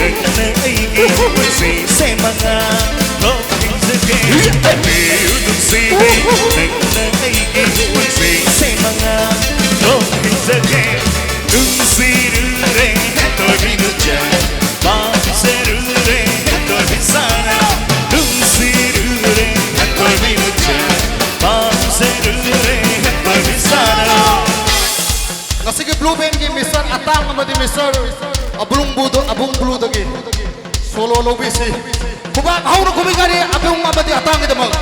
Nagnaigi Sa mga Talking sa game Ayun sige Nagnaigi Sa mga Talking sa game Nung sirure Ito'y binutya Pangsirure Ito'y binsana Nung sirure Ito'y binutya Pangsirure Ito'y binsana Sige blue band ki Mr. Atang naman di Mr. Abulong buludo ki Solo lobby si Kubak hau na kumigani Abulong mabadi Atang kita mag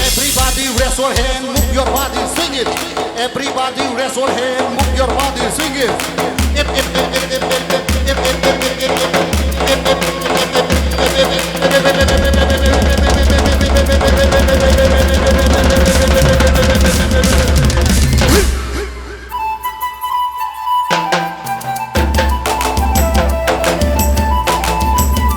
Everybody raise your hand, move your body, swing it. Everybody raise your hand, move your body, swing it. Everybody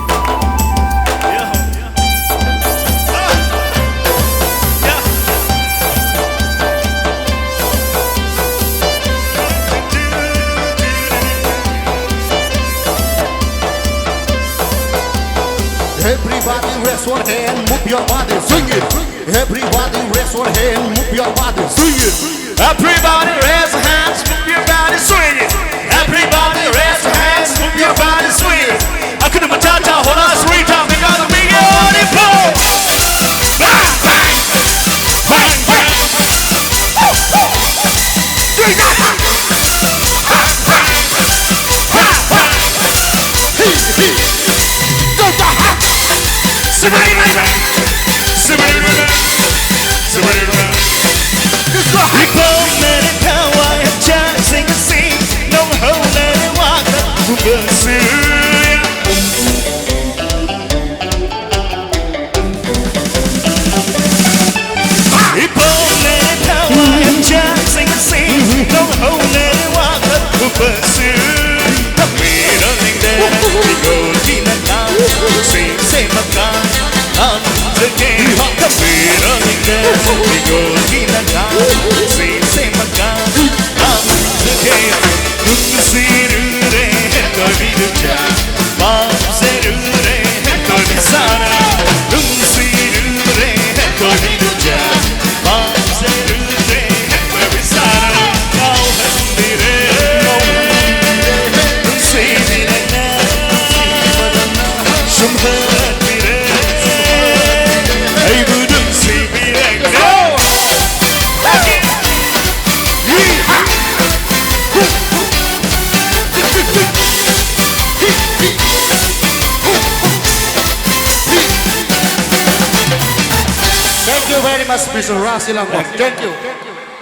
raise your hand, move your body, swing it. Everybody raise your hand, move your body, swing it. Everybody raise your hands, move your body, swing it. Everybody raise your hands, move your body, swing it. Hakuna Matata, hold on, sweet time, we gotta be on it, bang, bang, bang, bang, bang. Thank you very much, Mr. Rasilang. Thank you.